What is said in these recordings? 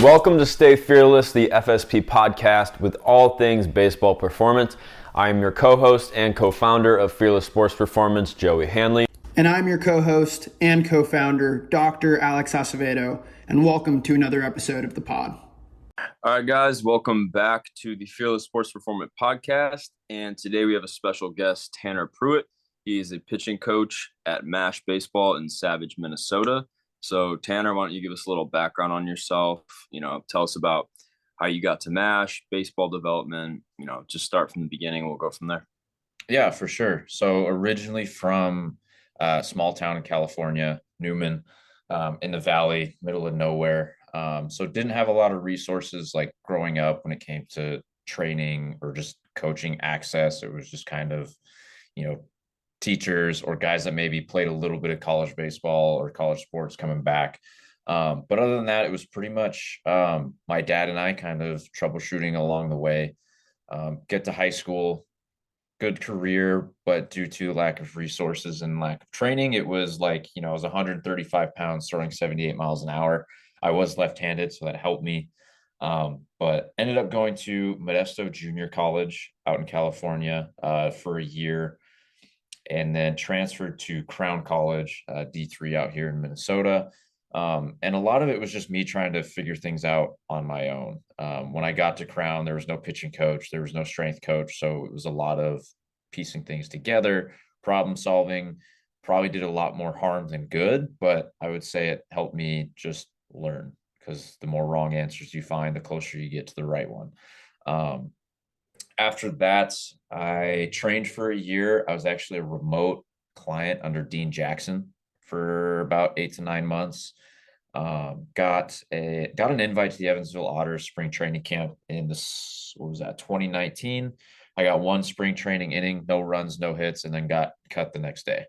Welcome to Stay Fearless, the FSP podcast with all things baseball performance. I am your co-host and co-founder of Fearless Sports Performance, Joey Hanley. And I'm your co-host and co-founder, Dr. Alex Acevedo, and welcome to another episode of the pod. All right, guys, welcome back to the Fearless Sports Performance podcast. And today we have a special guest, Tanner Pruett. He is a pitching coach at MASH Baseball in Savage, Minnesota. So, Tanner, why don't you give us a little background on yourself? Tell us about how you got to MASH, baseball development, just start from the beginning. We'll go from there. Yeah, for sure. So originally from a small town in California, Newman, in the valley, middle of nowhere. So didn't have a lot of resources like growing up when it came to training or just coaching access. It was just kind of, teachers or guys that maybe played a little bit of college baseball or college sports coming back. But other than that, it was pretty much my dad and I kind of troubleshooting along the way. Get to high school, good career, but due to lack of resources and lack of training, it was like, I was 135 pounds, throwing 78 miles an hour. I was left-handed, so that helped me. But ended up going to Modesto Junior College out in California for a year, and then transferred to Crown College, D3 out here in Minnesota. And a lot of it was just me trying to figure things out on my own. When I got to Crown, there was no pitching coach, there was no strength coach. So it was a lot of piecing things together, problem solving. Probably did a lot more harm than good, but I would say it helped me just learn, because the more wrong answers you find, the closer you get to the right one. After that, I trained for a year. I was actually a remote client under Dean Jackson for about 8 to 9 months. Got an invite to the Evansville Otters spring training camp in 2019. I got one spring training inning, no runs, no hits, and then got cut the next day.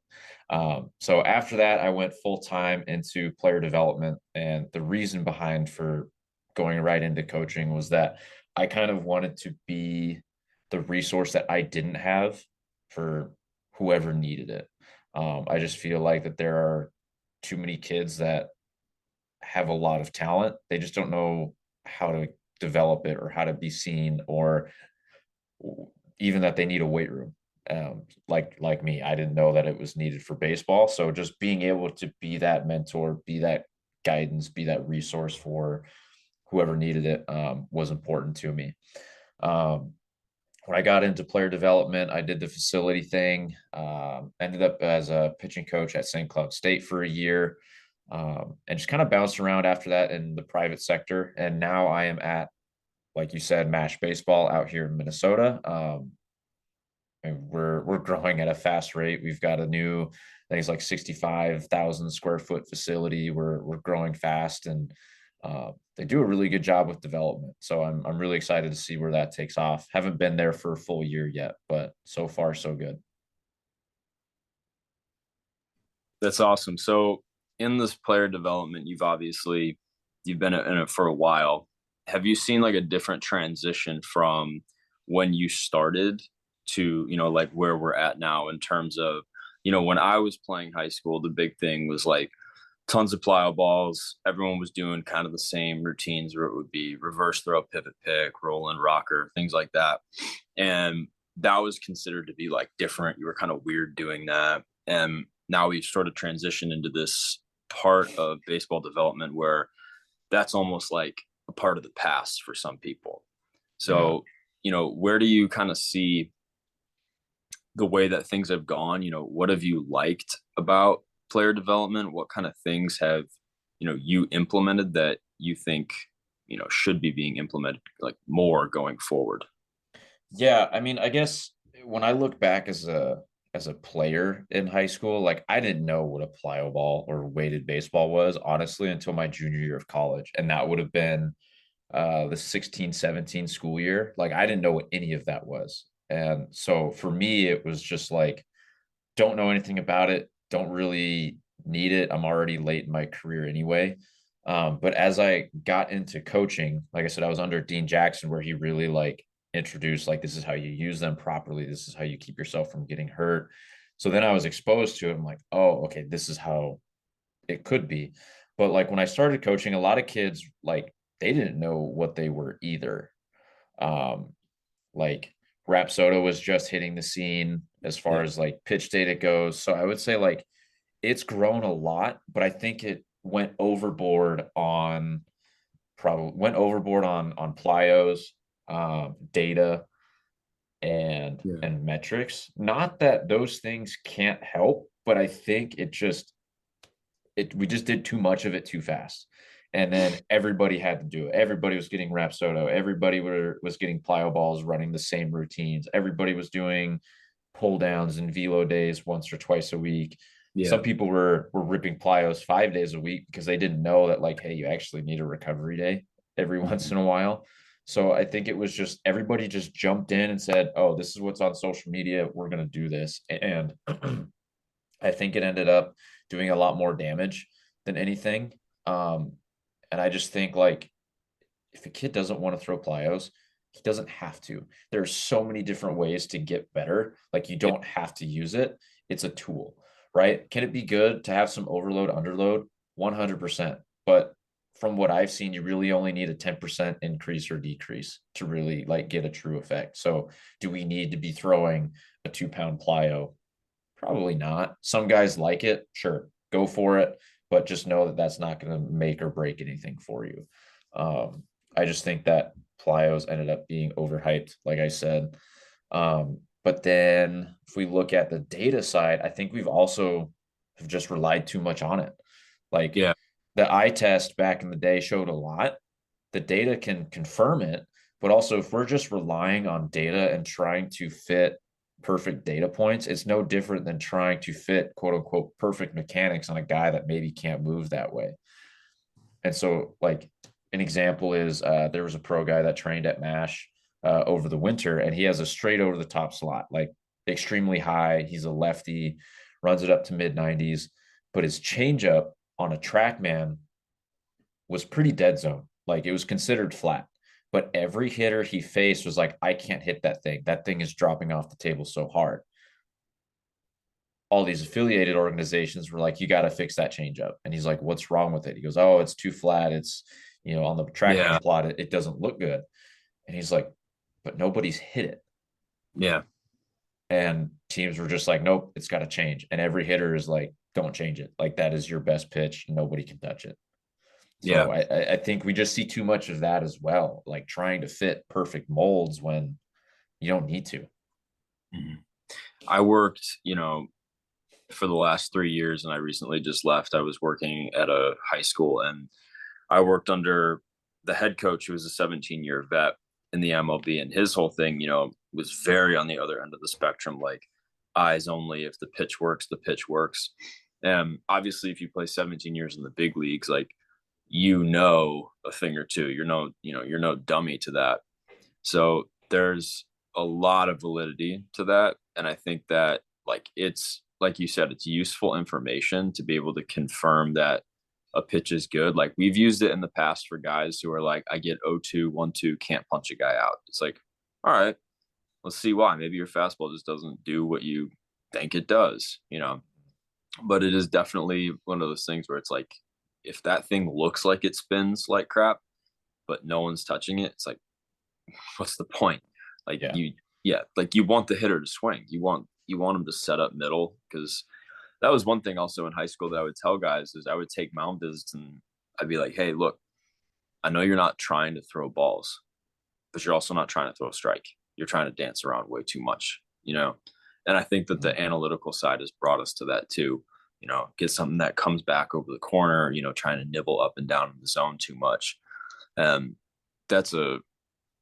So after that, I went full time into player development. And the reason behind for going right into coaching was that I kind of wanted to be the resource that I didn't have for whoever needed it. I just feel like that there are too many kids that have a lot of talent. They just don't know how to develop it or how to be seen, or even that they need a weight room. Like me, I didn't know that it was needed for baseball. So just being able to be that mentor, be that guidance, be that resource for whoever needed it was important to me. When I got into player development, I did the facility thing, ended up as a pitching coach at St. Cloud State for a year, and just kind of bounced around after that in the private sector. And now I am at, like you said, MASH Baseball out here in Minnesota. And we're growing at a fast rate. We've got a new, I think it's like 65,000 square foot facility. We're growing fast, and they do a really good job with development. So I'm really excited to see where that takes off. Haven't been there for a full year yet, but so far so good. That's awesome. So in this player development, you've been in it for a while. Have you seen like a different transition from when you started to, like where we're at now in terms of, when I was playing high school, the big thing was like tons of plyo balls. Everyone was doing kind of the same routines where it would be reverse throw, pivot pick, roll and rocker, things like that. And that was considered to be like different. You were kind of weird doing that. And now we've sort of transitioned into this part of baseball development where that's almost like a part of the past for some people. So, where do you kind of see the way that things have gone? What have you liked about player development? What kind of things have, you implemented that you think, should be being implemented like more going forward? Yeah. I mean, I guess when I look back as a player in high school, like I didn't know what a plyo ball or weighted baseball was, honestly, until my junior year of college. And that would have been the 16-17 school year. Like I didn't know what any of that was. And so for me, it was just like, don't know anything about it, don't really need it. I'm already late in my career anyway. But as I got into coaching, like I said, I was under Dean Jackson, where he really like introduced, like, this is how you use them properly. This is how you keep yourself from getting hurt. So then I was exposed to it. I'm like, oh, okay, this is how it could be. But like when I started coaching, a lot of kids like they didn't know what they were either. Um, like Rapsodo was just hitting the scene as far Yeah. as like pitch data goes. So I would say like it's grown a lot, but I think it went overboard on plyos, data, Yeah. and metrics. Not that those things can't help, but I think we just did too much of it too fast. And then everybody had to do it. Everybody was getting Rapsodo. Everybody was getting plyo balls running the same routines. Everybody was doing pull downs and velo days once or twice a week. Some Yeah. people were ripping plyos 5 days a week because they didn't know that like, hey, you actually need a recovery day every once Mhm. in a while. So I think it was just everybody just jumped in and said, oh, this is what's on social media. We're going to do this. And I think it ended up doing a lot more damage than anything. Um, and I just think like if a kid doesn't want to throw plyos, he doesn't have to. There's so many different ways to get better. Like you Yeah. don't have to use it. It's a tool, right? Can it be good to have some overload, underload? 100%. But from what I've seen, you really only need a 10% increase or decrease to really like get a true effect. So do we need to be throwing a 2 pound plyo? Probably not. Some guys like it. Sure, go for it. But just know that that's not going to make or break anything for you. Um, I just think that plyos ended up being overhyped, like I said. But then if we look at the data side, I think we've also have just relied too much on it. Like Yeah. the eye test back in the day showed a lot. The data can confirm it, but also if we're just relying on data and trying to fit perfect data points, it's no different than trying to fit quote unquote perfect mechanics on a guy that maybe can't move that way. And so, like, an example is there was a pro guy that trained at MASH over the winter, and he has a straight over the top slot, like extremely high. He's a lefty, runs it up to mid 90s, but his changeup on a TrackMan was pretty dead zone. Like it was considered flat. But every hitter he faced was like, I can't hit that thing. That thing is dropping off the table so hard. All these affiliated organizations were like, you got to fix that changeup. And he's like, what's wrong with it? He goes, oh, it's too flat. It's, on the Yeah. TrackMan plot, it doesn't look good. And he's like, but nobody's hit it. Yeah. And teams were just like, nope, it's got to change. And every hitter is like, don't change it. Like that is your best pitch. Nobody can touch it. Yeah. So I think we just see too much of that as well, like trying to fit perfect molds when you don't need to. Mhm. I worked, for the last 3 years, and I recently just left. I was working at a high school, and I worked under the head coach, who was a 17-year vet in the MLB, and his whole thing, was very on the other end of the spectrum, like eyes only. If the pitch works, the pitch works. And obviously, if you play 17 years in the big leagues, like a thing or two. You're no dummy to that. So there's a lot of validity to that, and I think that like it's like you said, it's useful information to be able to confirm that a pitch is good. Like we've used it in the past for guys who are like, I get 0-2, 1-2, can't punch a guy out. It's like, all right, let's see why. Maybe your fastball just doesn't do what you think it does. But it is definitely one of those things where it's like, if that thing looks like it spins like crap, but no one's touching it, it's like, what's the point? Like Yeah. yeah, like you want the hitter to swing. You want him to set up middle, because that was one thing also in high school that I would tell guys is I would take mound visits and I'd be like, hey, look, I know you're not trying to throw balls, but you're also not trying to throw a strike. You're trying to dance around way too much. And I think that the analytical side has brought us to that too. Get something that comes back over the corner, trying to nibble up and down in the zone too much. Um, that's a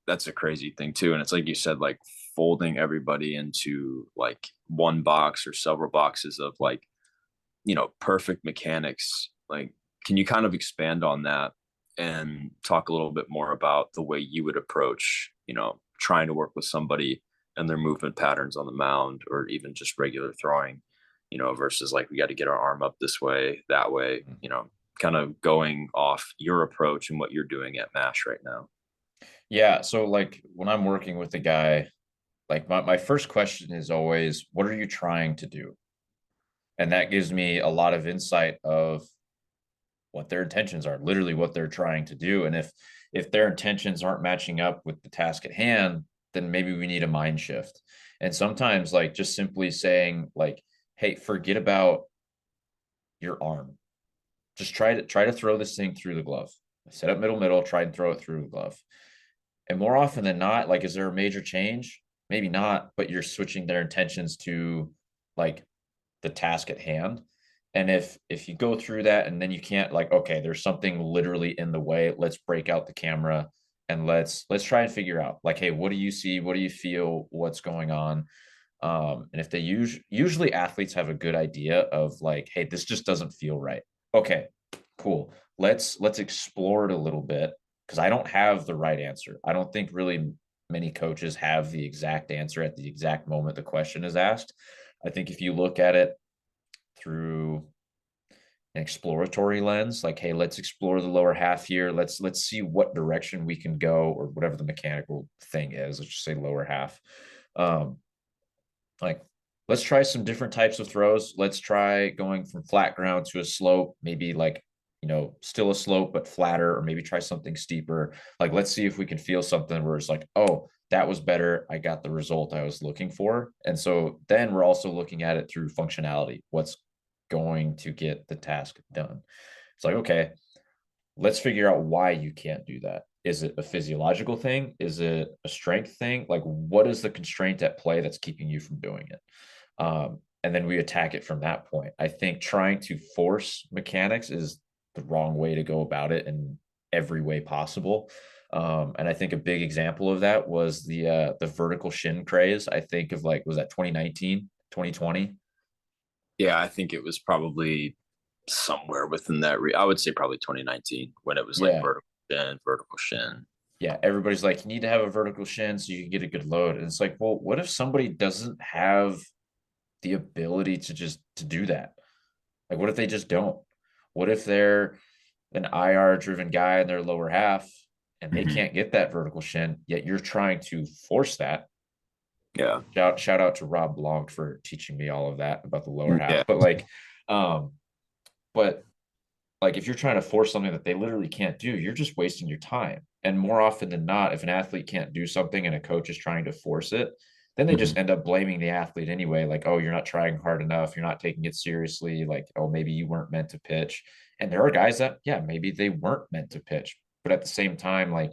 that's a crazy thing too. And it's like you said, like folding everybody into like one box or several boxes of like, perfect mechanics. Like, can you kind of expand on that and talk a little bit more about the way you would approach, trying to work with somebody and their movement patterns on the mound, or even just regular throwing, versus like we got to get our arm up this way, that way, kind of going off your approach and what you're doing at MASH right now. Yeah. So like when I'm working with a guy, like my first question is always, what are you trying to do? And that gives me a lot of insight of what their intentions are, literally what they're trying to do. And if their intentions aren't matching up with the task at hand, then maybe we need a mind shift. And sometimes like just simply saying like, hey, forget about your arm. Just try to throw this thing through the glove. Set up middle, try and throw it through the glove. And more often than not, like, is there a major change? Maybe not, but you're switching their intentions to like the task at hand. And if you go through that and then you can't, like, okay, there's something literally in the way, let's break out the camera and let's try and figure out like, hey, what do you see? What do you feel? What's going on? And if they usually athletes have a good idea of like, hey, this just doesn't feel right. Okay, cool. Let's explore it a little bit because I don't have the right answer. I don't think really many coaches have the exact answer at the exact moment the question is asked. I think if you look at it through an exploratory lens, like, hey, let's explore the lower half here. Let's see what direction we can go, or whatever the mechanical thing is. Let's just say lower half. Um, like, let's try some different types of throws. Let's try going from flat ground to a slope, maybe like, still a slope, but flatter, or maybe try something steeper. Like, let's see if we can feel something where it's like, oh, that was better. I got the result I was looking for. And so then we're also looking at it through functionality. What's going to get the task done? It's like, okay, let's figure out why you can't do that. Is it a physiological thing? Is it a strength thing? Like, what is the constraint at play that's keeping you from doing it? And then we attack it from that point. I think trying to force mechanics is the wrong way to go about it in every way possible. And I think a big example of that was the vertical shin craze. I think of, like, was that 2019, 2020? Yeah, I think it was probably somewhere within that. I would say probably 2019 when it was like Yeah. vertical shin. Yeah, everybody's like, you need to have a vertical shin so you can get a good load. And it's like, well, what if somebody doesn't have the ability to do that? Like, what if they just don't? What if they're an IR driven guy in their lower half and they Mm-hmm. can't get that vertical shin, yet you're trying to force that? Yeah, Shout out to Rob Blanc for teaching me all of that about the lower half. yeah, Um, but like, if you're trying to force something that they literally can't do, you're just wasting your time. And more often than not, if an athlete can't do something and a coach is trying to force it, then they mm-hmm. just end up blaming the athlete anyway. Like, oh, you're not trying hard enough. You're not taking it seriously. Like, oh, maybe you weren't meant to pitch. And there are guys that, yeah, maybe they weren't meant to pitch. But at the same time, like,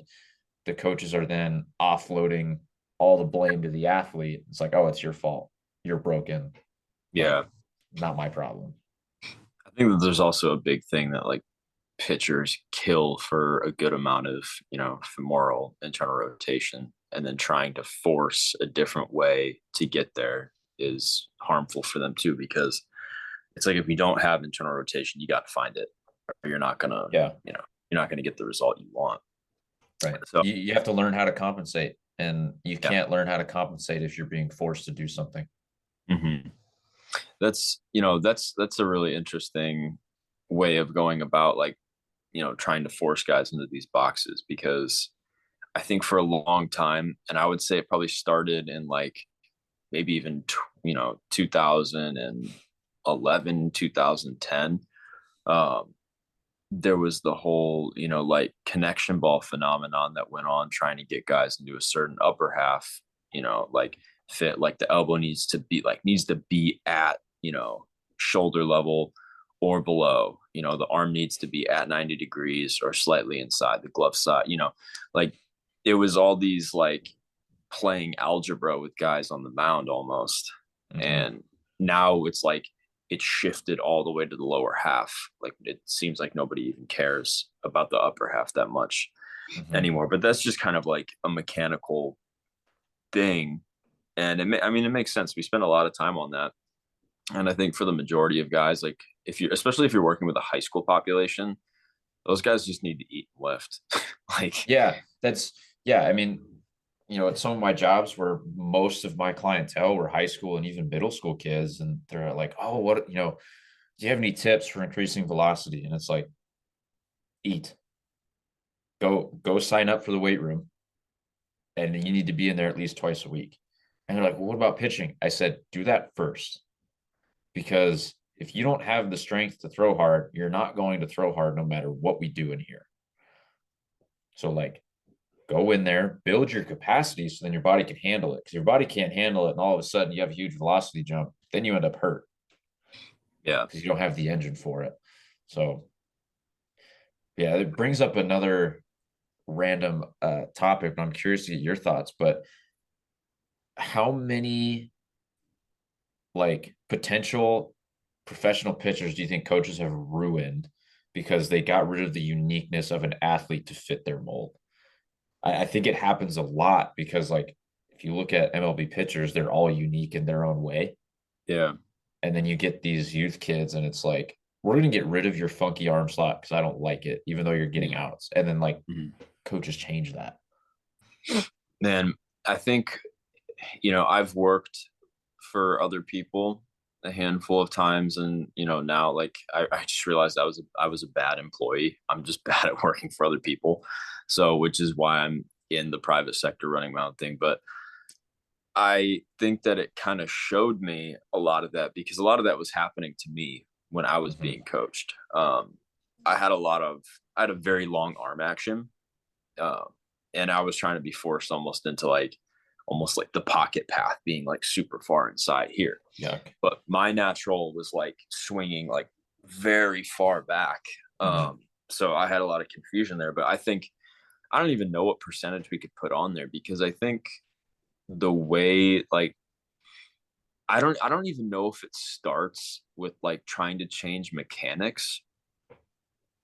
the coaches are then offloading all the blame to the athlete. It's like, oh, it's your fault. You're broken. Like, Yeah. not my problem. I think that there's also a big thing that like pitchers kill for a good amount of femoral internal rotation, and then trying to force a different way to get there is harmful for them too, because it's like if you don't have internal rotation, you got to find it, or you're not gonna Yeah. you're not gonna get the result you want. Right. So You have to learn how to compensate, and you yeah. can't learn how to compensate if you're being forced to do something. Mm-hmm. That's a really interesting way of going about, like, trying to force guys into these boxes, because I think for a long time, and I would say it probably started in like maybe even 2011, 2010. um there was the whole like connection ball phenomenon that went on, trying to get guys into a certain upper half, like fit, like the elbow needs to be at shoulder level or below, the arm needs to be at 90 degrees or slightly inside the glove side, like it was all these like playing algebra with guys on the mound almost. Mm-hmm. And now it's like it's shifted all the way to the lower half. Like it seems like nobody even cares about the upper half that much Mm-hmm. anymore. But that's just kind of like a mechanical thing. And I mean, it makes sense. We spend a lot of time on that. And I think for the majority of guys, like especially if you're working with a high school population, those guys just need to eat and lift. Like, Yeah, yeah. I mean, at some of my jobs where most of my clientele were high school and even middle school kids, and they're like, "Oh, what, do you have any tips for increasing velocity?" And it's like, eat. Go sign up for the weight room, and you need to be in there at least twice a week. And they're like, "Well, what about pitching?" I said, "Do that first, because if you don't have the strength to throw hard, you're not going to throw hard no matter what we do in here." So like go in there, build your capacity so then your body can handle it. Because your body can't handle it, and all of a sudden you have a huge velocity jump, then you end up hurt Yeah. because you don't have the engine for it. So yeah, it brings up another random topic, but I'm curious to get your thoughts. But how many like potential professional pitchers do you think coaches have ruined because they got rid of the uniqueness of an athlete to fit their mold? I think it happens a lot because, like, if you look at MLB pitchers, they're all unique in their own way. Yeah. And then you get these youth kids, and it's like, we're going to get rid of your funky arm slot because I don't like it, even though you're getting outs. And then, like, coaches change that. Man, I think, I've worked for other people a handful of times, and now like I just realized I was a bad employee. I'm just bad at working for other people, so which is why I'm in the private sector running my own thing. But I think that it kind of showed me a lot of that because a lot of that was happening to me when I was being coached. I had I had a very long arm action, uh, and I was trying to be forced almost like the pocket path being like super far inside here. Yuck. But my natural was like swinging like very far back. So I had a lot of confusion there. But I don't even know what percentage we could put on there because I think the way like I don't even know if it starts with like trying to change mechanics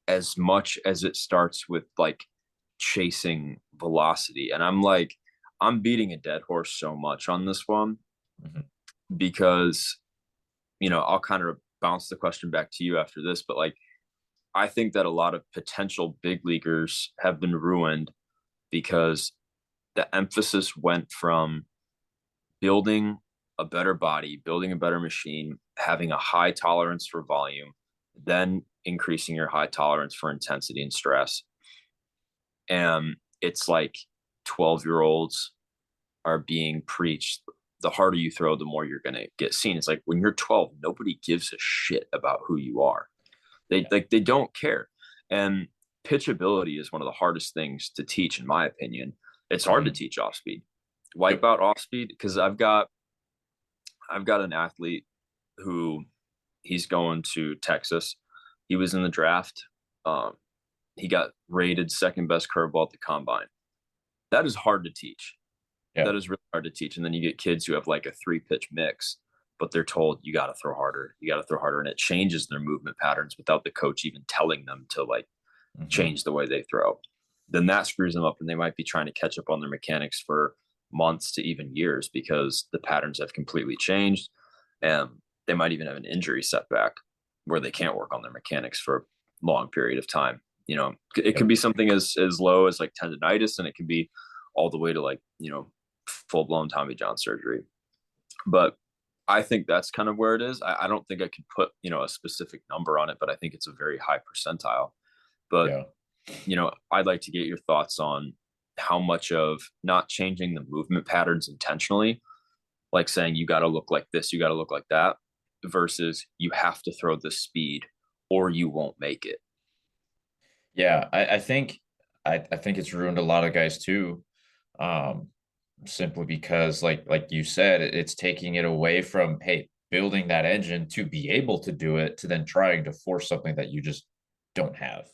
as much as it starts with like chasing velocity. And I'm beating a dead horse so much on this one because, I'll kind of bounce the question back to you after this, but like, I think that a lot of potential big leaguers have been ruined because the emphasis went from building a better body, building a better machine, having a high tolerance for volume, then increasing your high tolerance for intensity and stress. And it's like 12-year-olds are being preached the harder you throw, the more you're going to get seen. It's like when you're 12, nobody gives a shit about who you are. They don't care. And pitchability is one of the hardest things to teach, in my opinion. It's hard to teach off speed. Wipe out off speed because I've got an athlete who he's going to Texas. He was in the draft. He got rated second best curveball at the combine. That is hard to teach. Yeah. That is really hard to teach. And then you get kids who have like a 3-pitch mix, but they're told you got to throw harder. You got to throw harder. And it changes their movement patterns without the coach even telling them to like change the way they throw. Then that screws them up and they might be trying to catch up on their mechanics for months to even years because the patterns have completely changed. And they might even have an injury setback where they can't work on their mechanics for a long period of time. It could be something as low as like tendonitis, and it could be all the way to like, full blown Tommy John surgery. But I think that's kind of where it is. I don't think I could put, a specific number on it, but I think it's a very high percentile. But, I'd like to get your thoughts on how much of not changing the movement patterns intentionally, like saying you got to look like this, you got to look like that, versus you have to throw the speed or you won't make it. Yeah, I think it's ruined a lot of guys too. Simply because like you said, it's taking it away from, hey, building that engine to be able to do it, to then trying to force something that you just don't have.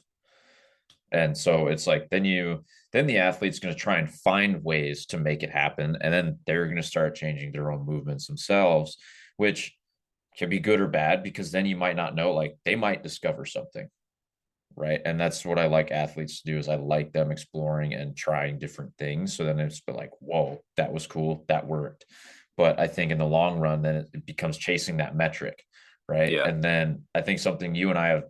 And so it's like then the athlete's going to try and find ways to make it happen, and then they're going to start changing their own movements themselves, which can be good or bad because then you might not know, like they might discover something. Right. And that's what I like athletes to do is I like them exploring and trying different things. So then it's been like, whoa, that was cool. That worked. But I think in the long run, then it becomes chasing that metric. Right. Yeah. And then I think something you and I have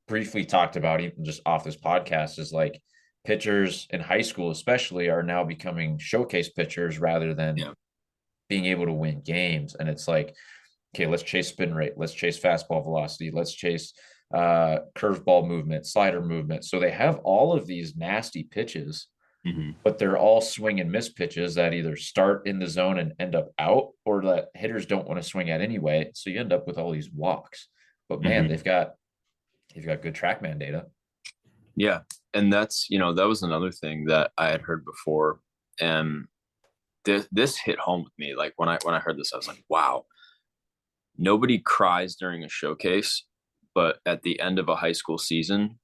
briefly talked about, even just off this podcast, is like pitchers in high school, especially, are now becoming showcase pitchers rather than being able to win games. And it's like, okay, let's chase spin rate. Let's chase fastball velocity. Let's chase curveball movement, slider movement. So they have all of these nasty pitches, but they're all swing and miss pitches that either start in the zone and end up out, or that hitters don't want to swing at anyway. So you end up with all these walks. But man, they've got good TrackMan data. Yeah. And that's, that was another thing that I had heard before. And this hit home with me. Like when I heard this, I was like, wow, nobody cries during a showcase, but at the end of a high school season,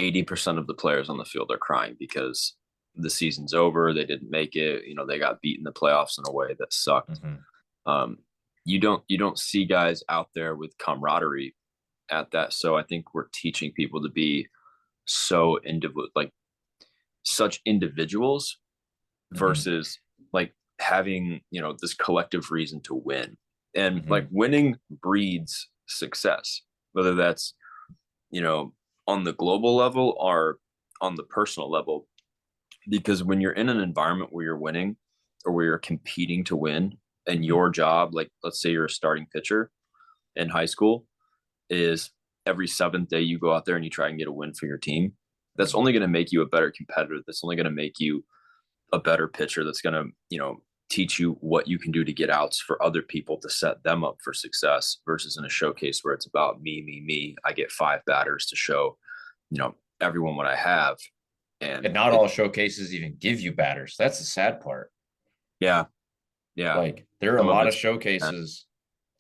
80% of the players on the field are crying because the season's over. They didn't make it. They got beat in the playoffs in a way that sucked. Mm-hmm. Um, you don't see guys out there with camaraderie at that. So I think we're teaching people to be so individual, like such individuals Mm-hmm. versus like having, this collective reason to win. And Mm-hmm. like winning breeds success, whether that's, you know, on the global level or on the personal level. Because when you're in an environment where you're winning or where you're competing to win, and Mm-hmm. your job, like let's say you're a starting pitcher in high school, is every seventh day you go out there and you try and get a win for your team, that's Mm-hmm. only going to make you a better competitor. That's only going to make you a better pitcher. That's going to, teach you what you can do to get outs for other people to set them up for success versus in a showcase where it's about me, me, me. I get five batters to show, everyone what I have. And And not all showcases even give you batters. That's the sad part. yeah, yeah. Like there are a Some of lot of it's, showcases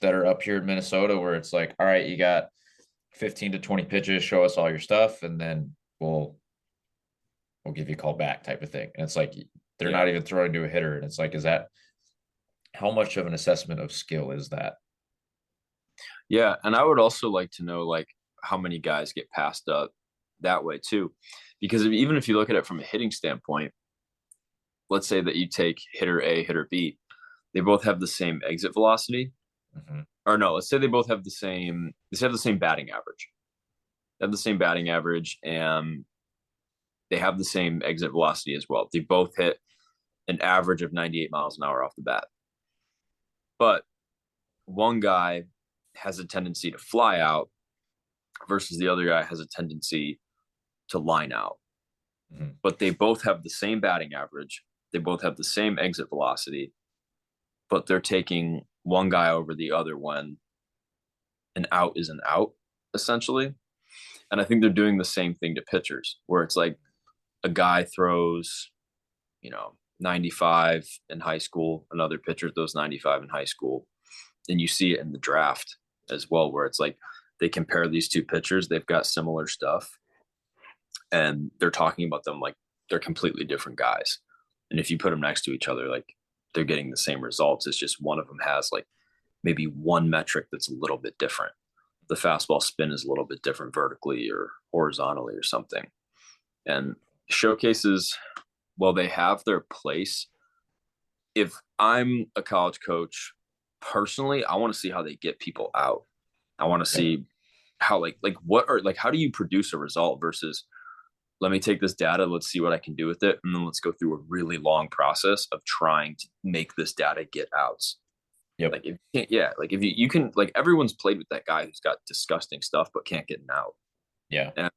that are up here in Minnesota where it's like, all right, you got 15 to 20 pitches, show us all your stuff, and then we'll give you a call back type of thing. And it's like they're yeah, not even throwing to a hitter. And it's like, is that how much of an assessment of skill is that? yeah. And I would also like to know like how many guys get passed up that way too, because even if you look at it from a hitting standpoint, let's say that you take hitter A, hitter B, they both have the same exit velocity, Mm-hmm. or no, let's say they both have the same batting average. They have the same batting average, and they have the same exit velocity as well. They both hit an average of 98 miles an hour off the bat. But one guy has a tendency to fly out versus the other guy has a tendency to line out. Mm-hmm. But they both have the same batting average. They both have the same exit velocity, but they're taking one guy over the other when an out is an out, essentially. And I think they're doing the same thing to pitchers, where it's like a guy throws, 95 in high school, another pitcher throws 95 in high school. And you see it in the draft as well, where it's like they compare these two pitchers, they've got similar stuff, and they're talking about them like they're completely different guys. And if you put them next to each other, like they're getting the same results. It's just one of them has like maybe one metric that's a little bit different. The fastball spin is a little bit different vertically or horizontally or something. And showcases, well, they have their place. If I'm a college coach, personally, I want to see how they get people out. I want to Yep. see how like what are like how do you produce a result versus let me take this data, let's see what I can do with it, and then let's go through a really long process of trying to make this data get outs. Yep. Like if you can't, yeah, like if you can, like everyone's played with that guy who's got disgusting stuff but can't get an out. Yeah. And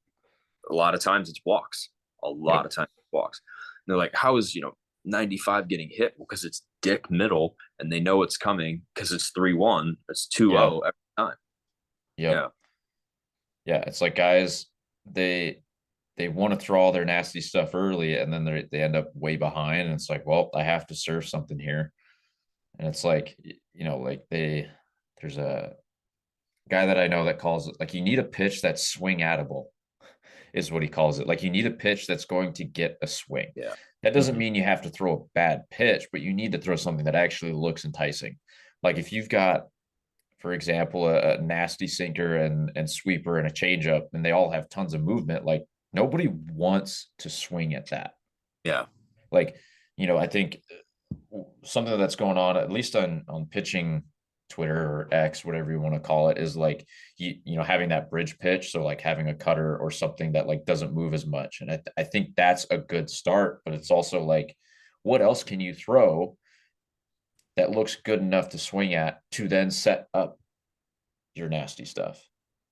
a lot of times it's walks. A lot Yep. of times it's walks. And they're like, how is 95 getting hit? Well, because it's dick middle and they know it's coming because it's 3-1. It's 2-0 Yeah. every time. Yep. Yeah. Yeah. It's like guys, they want to throw all their nasty stuff early and then they end up way behind. And it's like, well, I have to serve something here. And it's like, like there's a guy that I know that calls it like you need a pitch that's swing atable is what he calls it. Like you need a pitch that's going to get a swing. Yeah. That doesn't Mm-hmm. mean you have to throw a bad pitch, but you need to throw something that actually looks enticing. Like if you've got, for example, a nasty sinker and sweeper and a changeup, and they all have tons of movement, like nobody wants to swing at that. Yeah. Like, I think something that's going on, at least on pitching Twitter or X, whatever you want to call it, is like having that bridge pitch. So like having a cutter or something that like doesn't move as much. And I think that's a good start, but it's also like, what else can you throw that looks good enough to swing at to then set up your nasty stuff?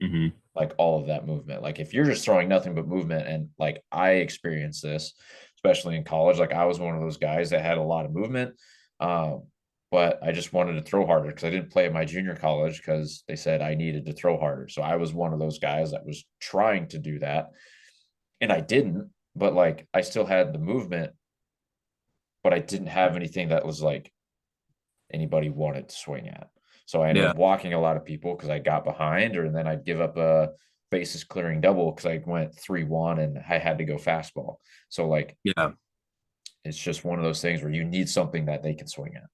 Mm-hmm. Like all of that movement. Like if you're just throwing nothing but movement, and like I experienced this, especially in college, like I was one of those guys that had a lot of movement. Um, but I just wanted to throw harder because I didn't play at my junior college because they said I needed to throw harder. So I was one of those guys that was trying to do that. and I didn't, but like I still had the movement, but I didn't have anything that was like anybody wanted to swing at. So I ended Yeah. up walking a lot of people because I got behind, or then I'd give up a bases clearing double because I went 3-1 and I had to go fastball. So like Yeah. it's just one of those things where you need something that they can swing at.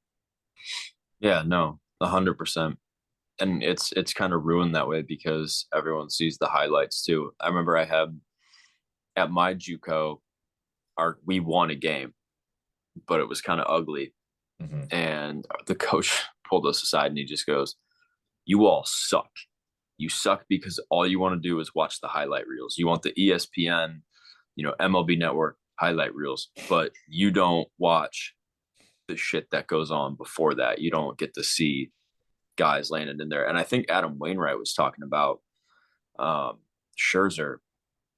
Yeah. No, 100%. And it's kind of ruined that way because everyone sees the highlights too. I remember I had at my JUCO, we won a game, but it was kind of ugly. Mm-hmm. And the coach pulled us aside and he just goes, "You all suck. You suck because all you want to do is watch the highlight reels. You want the ESPN, MLB Network highlight reels, but you don't watch the shit that goes on before that. You don't get to see guys landing in there." And I think Adam Wainwright was talking about Scherzer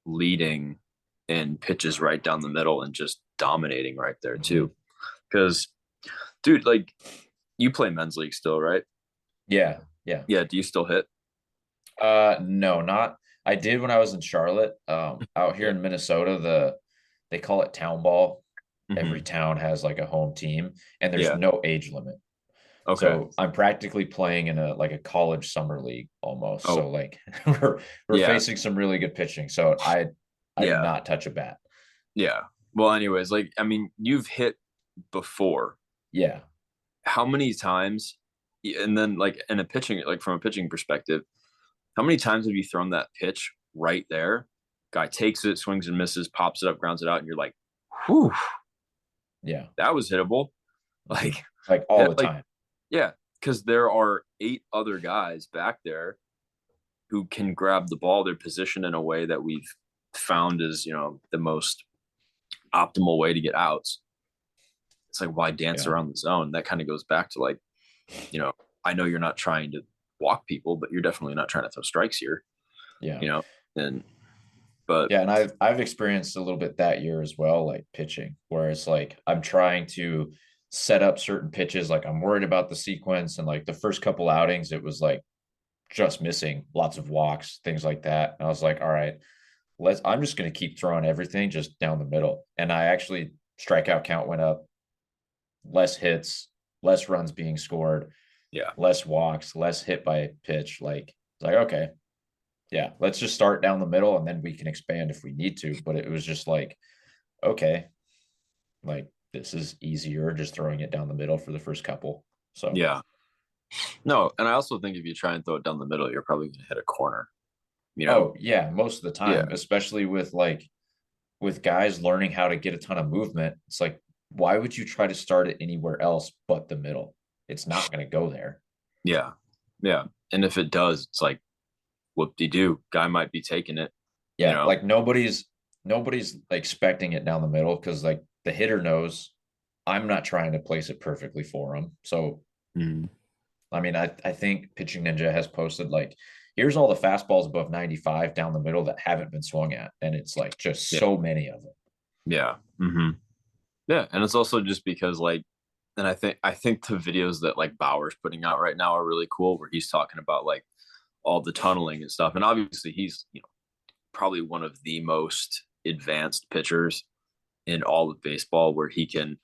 leading in pitches right down the middle and just dominating right there Mm-hmm. too. Because, dude, like you play men's league still, right? Yeah, yeah. Yeah. Do you still hit? No, not. I did when I was in Charlotte. Out here Yeah. in Minnesota, they call it town ball. Every Mm-hmm. town has like a home team, and there's Yeah. no age limit. Okay. So I'm practically playing in a college summer league almost. Oh, So like we're yeah. facing some really good pitching. So I do Yeah. not touch a bat. Yeah. Well, anyways, like, I mean, you've hit before. Yeah. How many times, and then like in a pitching, like from a pitching perspective, how many times have you thrown that pitch right there? Guy takes it, swings and misses, pops it up, grounds it out, and you're like, whew, Yeah. that was hittable. Mm-hmm. Like Like all that, the like, time. yeah, because there are 8 other guys back there who can grab the ball, their position in a way that we've found is, the most optimal way to get outs. It's like, why dance Yeah. around the zone? That kind of goes back to like, you know, I know you're not trying to walk people, but you're definitely not trying to throw strikes here, Yeah. you know, and, but Yeah, and I've experienced a little bit that year as well, like pitching, where it's like I'm trying to set up certain pitches, like I'm worried about the sequence, and like the first couple outings, it was like just missing lots of walks, things like that. And I was like, all right, I'm just gonna keep throwing everything just down the middle. And I actually strikeout count went up, less hits, less runs being scored, yeah, less walks, less hit by pitch. Like it's like, okay, yeah, let's just start down the middle and then we can expand if we need to. But it was just like, okay, like this is easier just throwing it down the middle for the first couple. So, yeah. No, and I also think if you try and throw it down the middle, you're probably going to hit a corner, you know? oh, yeah, most of the Yeah, time, especially with guys learning how to get a ton of movement, it's like, why would you try to start it anywhere else but the middle? It's not going to go there. yeah, yeah. And if it does, it's like, whoop de doo, guy might be taking it, you Yeah, know? like nobody's expecting it down the middle because like the hitter knows I'm not trying to place it perfectly for him. So Mm. I mean, I think Pitching Ninja has posted like, here's all the fastballs above 95 down the middle that haven't been swung at. And it's like just Yeah, so many of them. yeah. Yeah, and it's also just because like, and I think the videos that like Bauer's putting out right now are really cool, where he's talking about like all the tunneling and stuff, and obviously he's probably one of the most advanced pitchers in all of baseball, where he can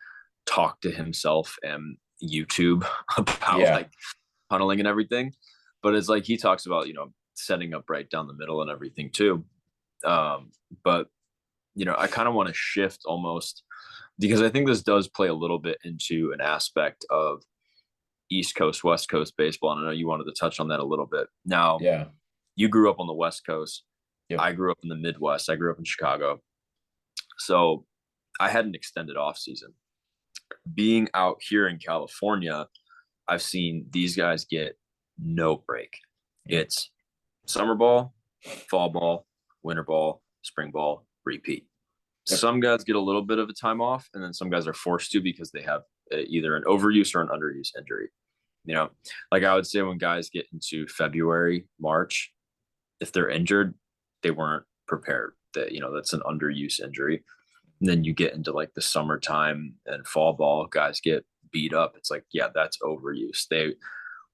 talk to himself and YouTube about Yeah. like tunneling and everything. But it's like he talks about setting up right down the middle and everything too. But I kind of want to shift almost because I think this does play a little bit into an aspect of East Coast, West Coast baseball. And I know you wanted to touch on that a little bit. Now, Yeah. you grew up on the West Coast. Yep. I grew up in the Midwest. I grew up in Chicago. So I had an extended off season. Being out here in California, I've seen these guys get no break. Yep. It's summer ball, fall ball, winter ball, spring ball, repeat. Yep. Some guys get a little bit of a time off, and then some guys are forced to because they have either an overuse or an underuse injury. Like I would say when guys get into February, March, if they're injured, they weren't prepared. That's an underuse injury. And then you get into like the summertime and fall ball, guys get beat up. It's like, yeah, that's overuse. They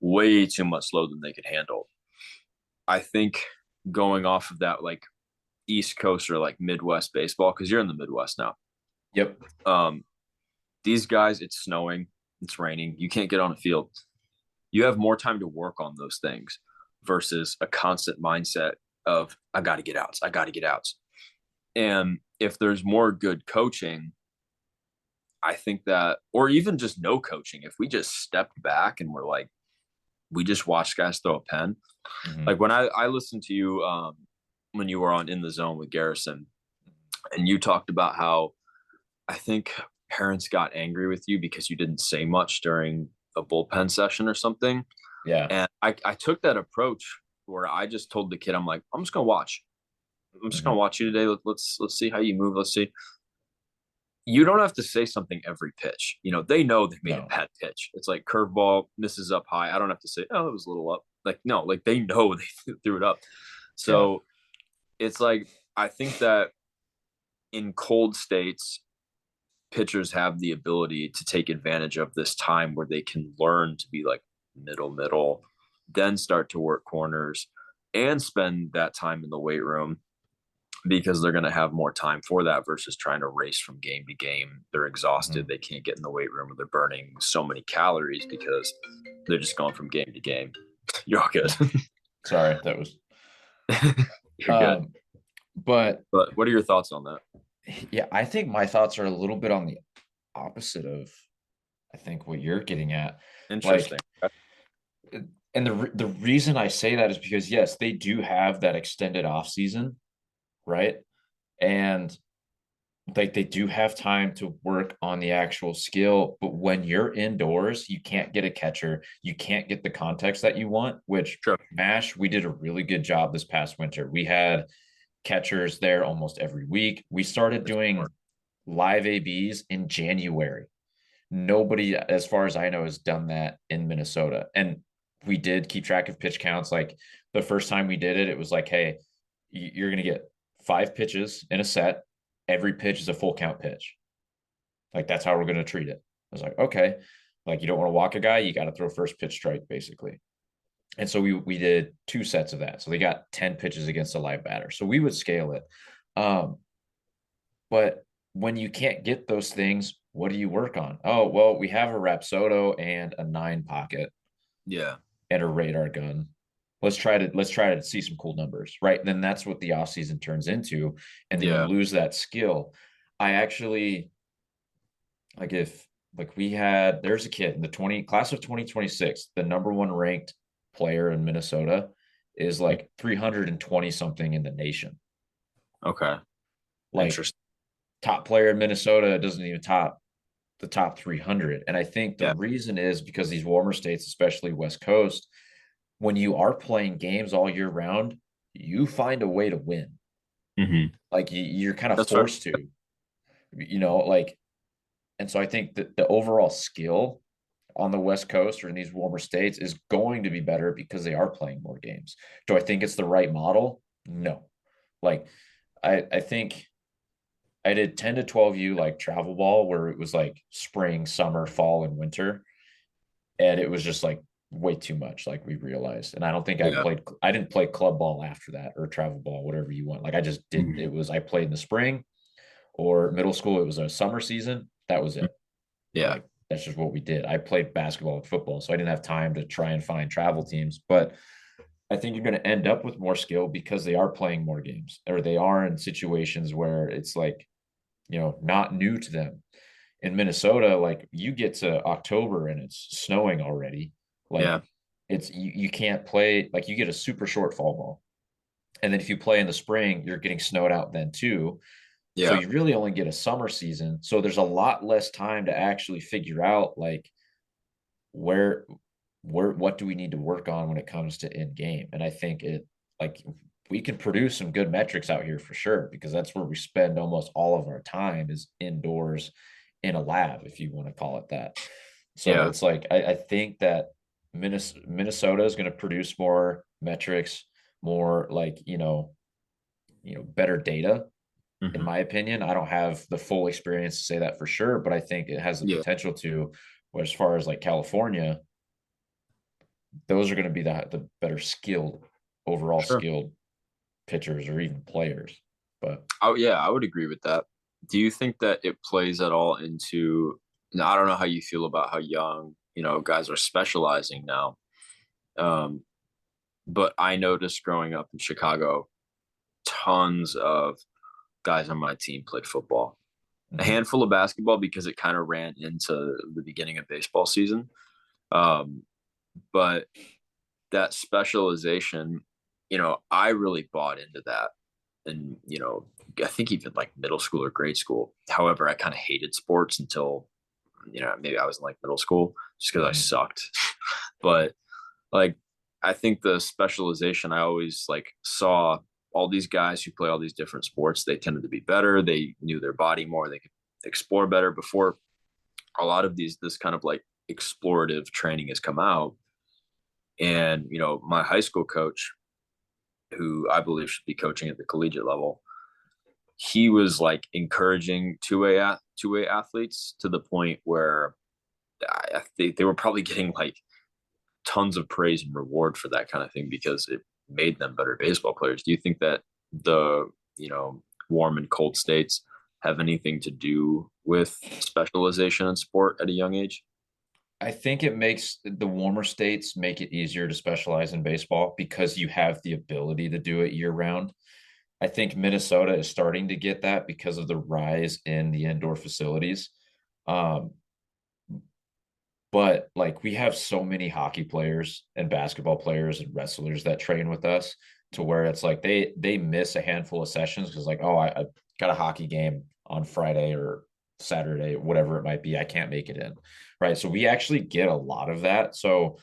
way too much load than they could handle. I think going off of that, like East Coast or like Midwest baseball, because you're in the Midwest now. Yep. Um, these guys, it's snowing, it's raining, you can't get on a field. You have more time to work on those things versus a constant mindset of I got to get outs, I got to get outs. And if there's more good coaching, I think that, or even just no coaching, if we just stepped back and we're like, we just watched guys throw a pen. Mm-hmm. Like when I listened to you when you were on In the Zone with Garrison, and you talked about how I think parents got angry with you because you didn't say much during a bullpen session or something. Yeah. And I took that approach where I just told the kid, I'm like, I'm just gonna watch. I'm just Mm-hmm. gonna watch you today. Let's see how you move. Let's see. You don't have to say something every pitch. You know, they know they made a No. bad pitch. It's like curveball misses up high. I don't have to say, oh, it was a little up. Like, no, like they know they threw it up. Yeah. So it's like, I think that in cold states, pitchers have the ability to take advantage of this time where they can learn to be like middle, then start to work corners and spend that time in the weight room because they're going to have more time for that versus trying to race from game to game. They're exhausted. Mm-hmm. They can't get in the weight room or they're burning so many calories because they're just going from game to game. You're all good. Sorry, that was. You're good. But But what are your thoughts on that? yeah, I think my thoughts are a little bit on the opposite of, I think, what you're getting at. Like, Interesting. and the reason I say that is because yes, they do have that extended off season, right? And like they do have time to work on the actual skill, but when you're indoors, you can't get a catcher, you can't get the context that you want, which Sure. MASH, we did a really good job this past winter. We had catchers there almost every week. We started doing live ABs in January. Nobody, as far as I know, has done that in Minnesota. And we did keep track of pitch counts. Like the first time we did it, it was like, hey, you're going to get 5 pitches in a set. Every pitch is a full count pitch. Like that's how we're going to treat it. I was like, okay, like you don't want to walk a guy, you got to throw first pitch strike basically. And so we did 2 sets of that. So they got 10 pitches against a live batter. So we would scale it. But when you can't get those things, what do you work on? Oh, well, we have a Rapsodo and a 9 pocket Yeah. and a radar gun. Let's try to see some cool numbers, right? Then that's what the offseason turns into. And then you Yeah. lose that skill. I actually like if like we had there's a kid in the 20 class of 2026, the number 1 ranked player in Minnesota is like 320 something in the nation. Okay. Like Interesting. top player in Minnesota doesn't even top the top 300. And I think the Yeah. reason is because these warmer states, especially West Coast, when you are playing games all year round, you find a way to win. Mm-hmm. Like you're kind of That's fair. forced to, like, and so I think that the overall skill on the West Coast or in these warmer states is going to be better because they are playing more games. Do I think it's the right model? No. Like, I think I did 10 to 12U like travel ball where it was like spring, summer, fall, and winter. And it was just like way too much, like we realized. And I don't think Yeah. I didn't play club ball after that or travel ball, whatever you want. Like I just didn't. Mhm. I played in the spring or middle school. It was a summer season. That was it. Yeah. Like that's just what we did. I played basketball and football, so I didn't have time to try and find travel teams. But I think you're going to end up with more skill because they are playing more games or they are in situations where it's like, not new to them. In Minnesota, like you get to October and it's snowing already. Yeah. Like you can't play, like you get a super short fall ball. And then if you play in the spring, you're getting snowed out then too. So Yeah. you really only get a summer season. So there's a lot less time to actually figure out like where what do we need to work on when it comes to in game. And I think like we can produce some good metrics out here for sure, because that's where we spend almost all of our time is indoors in a lab, if you want to call it that. So Yeah. it's like I think that Minnesota is going to produce more metrics, more like better data. In Mm-hmm. my opinion, I don't have the full experience to say that for sure, but I think it has the Yeah. potential to. As far as like California, those are going to be the better skilled, overall Sure. skilled pitchers or even players. But Oh yeah, I would agree with that. Do you think that it plays at all into? Now, I don't know how you feel about how young, guys are specializing now. Um, but I noticed growing up in Chicago, tons of guys on my team played football. A mhm. handful of basketball because it kind of ran into the beginning of baseball season. Um, but that specialization, I really bought into that. And, I think even like middle school or grade school. However, I kind of hated sports until, maybe I was in like middle school just because I Mhm. sucked. But like, I think the specialization, I always like saw all these guys who play all these different sports. They tended to be better. They knew their body more. They could explore better before a lot of this kind of like explorative training has come out. And, my high school coach, who I believe should be coaching at the collegiate level, he was like encouraging two-way athletes to the point where I think they were probably getting like tons of praise and reward for that kind of thing because it made them better baseball players. Do you think that the, warm and cold states have anything to do with specialization in sport at a young age? I think it makes the warmer states make it easier to specialize in baseball because you have the ability to do it year round. I think Minnesota is starting to get that because of the rise in the indoor facilities. Um, but like we have so many hockey players and basketball players and wrestlers that train with us to where it's like they miss a handful of sessions because like, oh, I got a hockey game on Friday or Saturday, whatever it might be. I can't make it in. Right. So we actually get a lot of that. So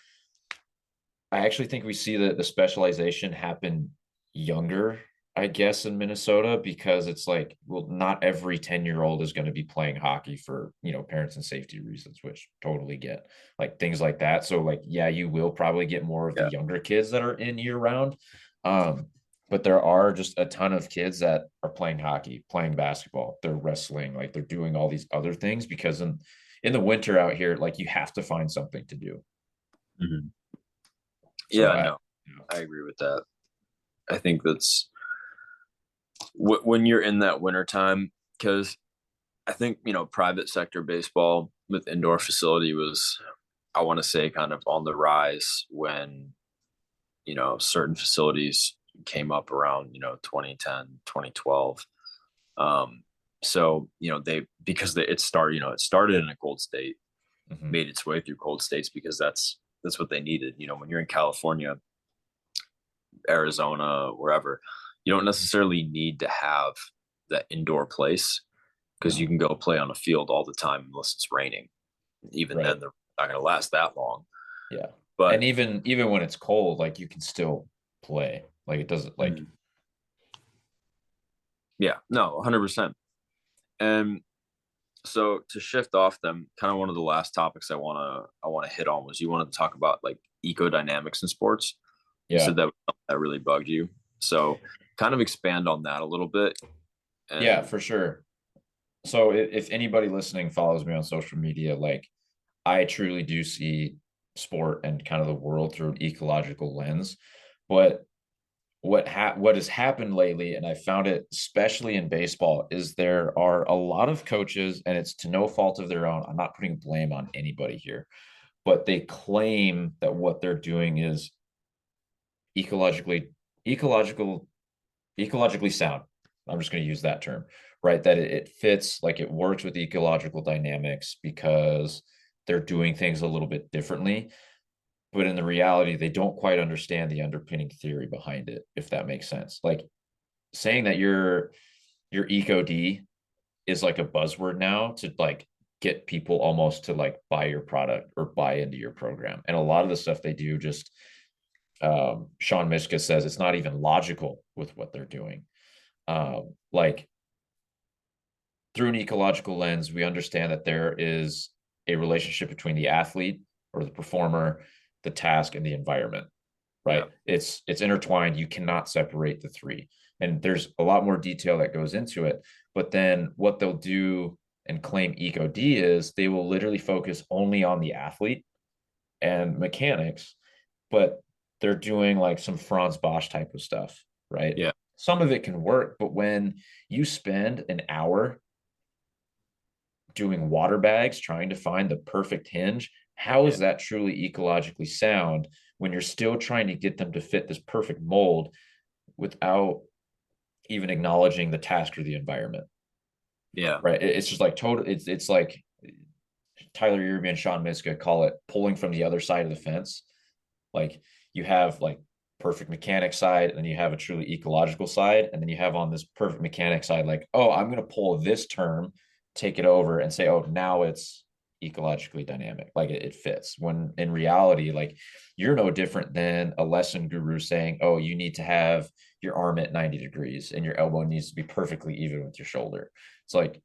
I actually think we see the specialization happen younger, I guess, in Minnesota because it's like, well, not every 10-year-old is going to be playing hockey for, parents and safety reasons, which totally get like things like that. So, like, yeah, you will probably get more of the Yeah. younger kids that are in year round. Um, but there are just a ton of kids that are playing hockey, playing basketball, they're wrestling, like they're doing all these other things because in the winter out here, like you have to find something to do. Mm-hmm. So Yeah, I, no, I agree with that. I think that's when you're in that winter time, because I think, private sector baseball with indoor facility was, I want to say, kind of on the rise when, certain facilities came up around, 2010, 2012. Um, so, it started in a cold state, mhm. made its way through cold states because that's what they needed. When you're in California, Arizona, wherever, you don't necessarily need to have that indoor place because you No, can go play on a field all the time unless it's raining. Even right. then, they're not going to last that long. Yeah. And But even when it's cold, like you can still play. Like it doesn't like mm, yeah, no, 100%. And so to shift off them, kind of one of the last topics I want to hit on was you wanted to talk about like ecodynamics in sports. You yeah. said that really bugged you. So kind of expand on that a little bit. Yeah, And for sure. So if anybody listening follows me on social media, like I truly do see sport and kind of the world through an ecological lens. But what has happened lately, and I found it especially in baseball, is there are a lot of coaches, and it's to no fault of their own. I'm not putting blame on anybody here, but they claim that what they're doing is ecologically ecological ecologically sound. I'm just going to use that term, right? That it fits, like it works with ecological dynamics because they're doing things a little bit differently. But in the reality, they don't quite understand the underpinning theory behind it, if that makes sense. Like saying that your eco D is like a buzzword now to like get people almost to like buy your product or buy into your program. And a lot of the stuff they do just Sean Mishka says it's not even logical with what they're doing. Like through an ecological lens, we understand that there is a relationship between the athlete or the performer, the task, and the environment. yeah, Right? It's intertwined. You cannot separate the three. And there's a lot more detail that goes into it. But then what they'll do and claim Eco D is they will literally focus only on the athlete and mechanics, but they're doing like some Franz Bosch type of stuff, right? yeah, some of it can work, but when you spend an hour doing water bags trying to find the perfect hinge, how Yeah. is that truly ecologically sound when you're still trying to get them to fit this perfect mold without even acknowledging the task or the environment? Yeah. Right. It's just like total. It's like Tyler Yerby and Sean Miska call it pulling from the other side of the fence. Like you have like perfect mechanic side, and then you have a truly ecological side, and then you have on this perfect mechanic side, like, oh, I'm going to pull this term, take it over, and say, oh, now it's ecologically dynamic. Like it fits. When in reality, like you're no different than a lesson guru saying, oh, you need to have your arm at 90 degrees and your elbow needs to be perfectly even with your shoulder. It's like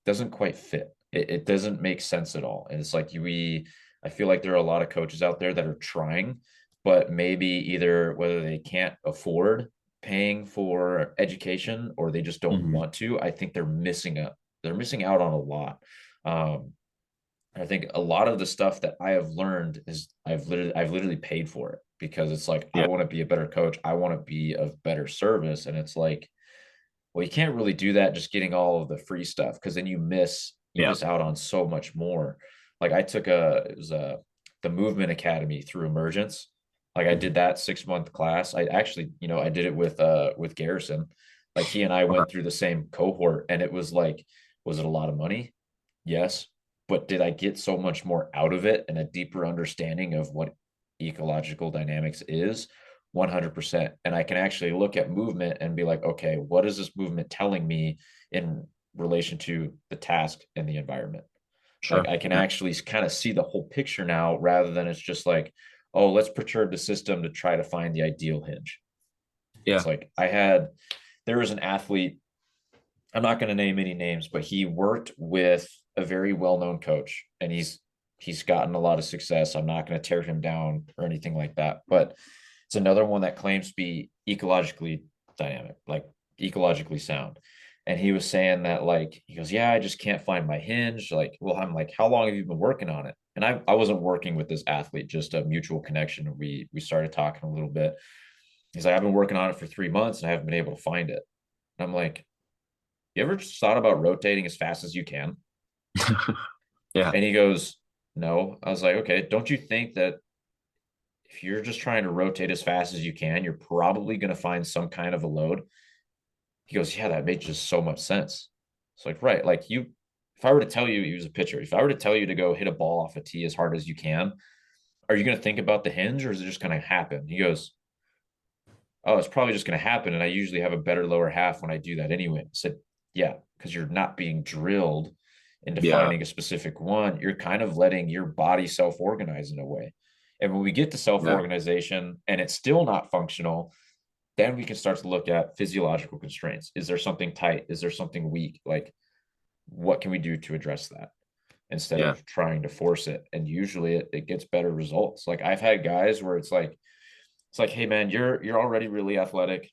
doesn't quite fit. It doesn't make sense at all. And it's like I feel like there are a lot of coaches out there that are trying, but maybe either whether they can't afford paying for education or they just don't Hmm. want to. I think they're missing out on a lot. Um, I think a lot of the stuff that I have learned is I've literally paid for it because it's like I Yeah. want to be a better coach. I want to be of better service. And it's like, well, you can't really do that just getting all of the free stuff because then you Yeah. miss out on so much more. Like I took it was the Movement Academy through Emergence. Like I Hmm. did that 6 month class. I actually, I did it with Garrison. Like he and I Okay. went through the same cohort, and it was like, was it a lot of money? Yes. But did I get so much more out of it and a deeper understanding of what ecological dynamics is? 100%. And I can actually look at movement and be like, okay, what is this movement telling me in relation to the task and the environment? Like Sure. I can Yeah. actually kind of see the whole picture now rather than it's just like, oh, let's perturb the system to try to find the ideal hinge. It's Yeah. like there was an athlete, I'm not going to name any names, but he worked with a very well-known coach, and he's gotten a lot of success. I'm not going to tear him down or anything like that, but it's another one that claims to be ecologically dynamic, like ecologically sound. And he was saying that, like, he goes, yeah, I just can't find my hinge. Like, well, I'm like, how long have you been working on it? And I wasn't working with this athlete, just a mutual connection. We started talking a little bit. He's like, I've been working on it for 3 months and I haven't been able to find it. And I'm like, you ever just thought about rotating as fast as you can? Yeah. And he goes, no. I was like, okay, don't you think that if you're just trying to rotate as fast as you can, you're probably going to find some kind of a load? He goes, yeah, that makes just so much sense. It's like, right. Like if I were to tell you, he was a pitcher, if I were to tell you to go hit a ball off a tee as hard as you can, are you going to think about the hinge or is it just going to happen? He goes, oh, it's probably just going to happen. And I usually have a better lower half when I do that anyway. I said, yeah, because you're not being drilled into Yeah. finding a specific one. You're kind of letting your body self organize in a way. And when we get to self Yeah. organization and it's still not functional, then we can start to look at physiological constraints. Is there something tight? Is there something weak? Like, what can we do to address that instead Yeah. of trying to force it? And usually it gets better results. Like I've had guys where it's like, hey man, you're already really athletic.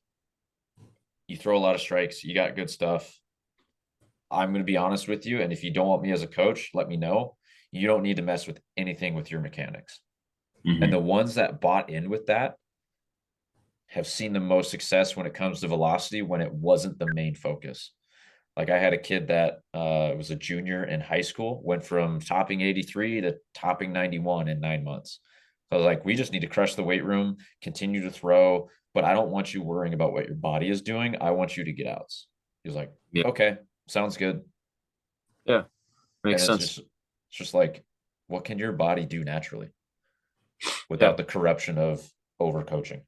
You throw a lot of strikes. You got good stuff. I'm going to be honest with you. And if you don't want me as a coach, let me know. You don't need to mess with anything with your mechanics. And Hmm. the ones that bought in with that have seen the most success when it comes to velocity when it wasn't the main focus. Like I had a kid that was a junior in high school, went from topping 83 to topping 91 in 9 months. So I was like, we just need to crush the weight room, continue to throw, but I don't want you worrying about what your body is doing. I want you to get outs. He was like, Yeah. okay, sounds good. Yeah. And Makes sense. it's just like, what can your body do naturally Yeah. without the corruption of overcoaching?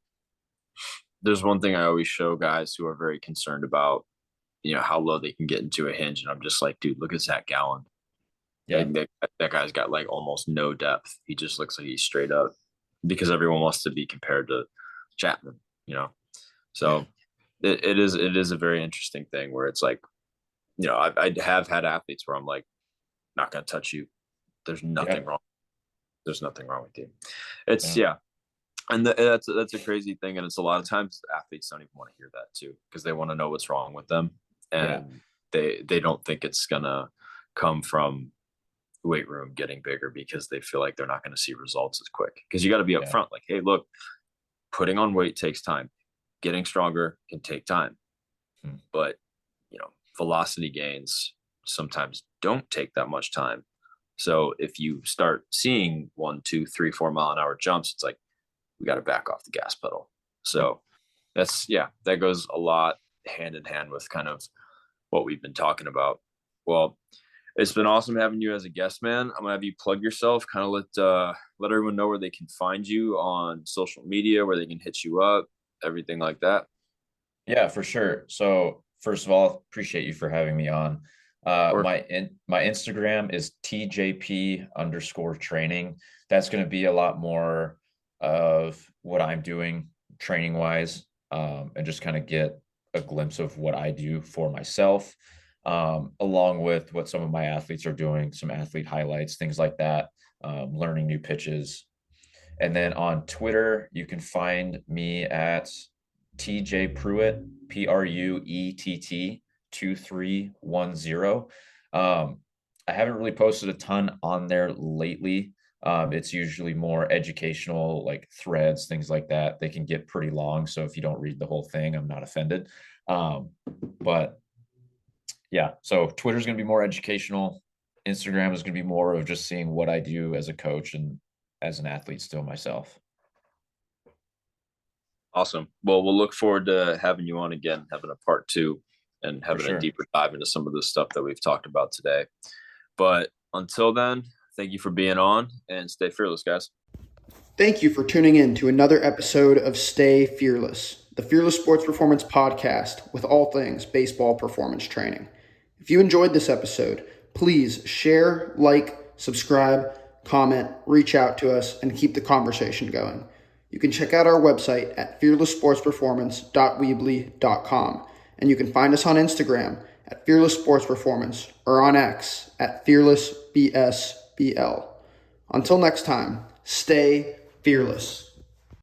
There's one thing I always show guys who are very concerned about, how low they can get into a hinge. And I'm just like, dude, look at Zach Gallen. Yeah. Like that guy's got like almost no depth. He just looks like he's straight up because everyone wants to be compared to Chapman, you know? Yeah. So it is a very interesting thing where it's like, I have had athletes where I'm like, not going to touch you. There's Yeah. nothing wrong. There's nothing wrong with you. It's Yeah. yeah. And that's a crazy thing. And it's a lot of times athletes don't even want to hear that too, because they want to know what's wrong with them. Yeah. And they don't think it's gonna come from weight room getting bigger because they feel like they're not going to see results as quick. Because you got to be Yeah. upfront, like, hey, look, putting on weight takes time. getting stronger can take time, but velocity gains sometimes don't take that much time. So if you start seeing 1, 2, 3, 4 mile an hour jumps, it's like, we got to back off the gas pedal. So that goes a lot hand in hand with kind of what we've been talking about. Well, it's been awesome having you as a guest, man. I'm gonna have you plug yourself, kind of let everyone know where they can find you on social media, where they can hit you up, everything like that. Yeah, for sure. So first of all, appreciate you for having me on. My Instagram is TJP_training. That's going to be a lot more of what I'm doing training wise, and just kind of get a glimpse of what I do for myself, along with what some of my athletes are doing, some athlete highlights, things like that, learning new pitches. And then on Twitter, you can find me at TJ Pruett, Pruett 2310. I haven't really posted a ton on there lately. It's usually more educational, like threads, things like that. They can get pretty long. So if you don't read the whole thing, I'm not offended. But yeah, so Twitter's going to be more educational. Instagram is going to be more of just seeing what I do as a coach and as an athlete still myself. Awesome. Well, we'll look forward to having you on again, having a part 2 and having a deeper dive into some of the stuff that we've talked about today. But until then, thank you for being on, and stay fearless, guys. Thank you for tuning in to another episode of Stay Fearless, the Fearless Sports Performance Podcast with all things baseball performance training. If you enjoyed this episode, please share, like, subscribe, comment, reach out to us, and keep the conversation going. You can check out our website at fearlesssportsperformance.weebly.com, and you can find us on Instagram at Fearless Sports Performance or on X at FearlessBSBL. Until next time, stay fearless.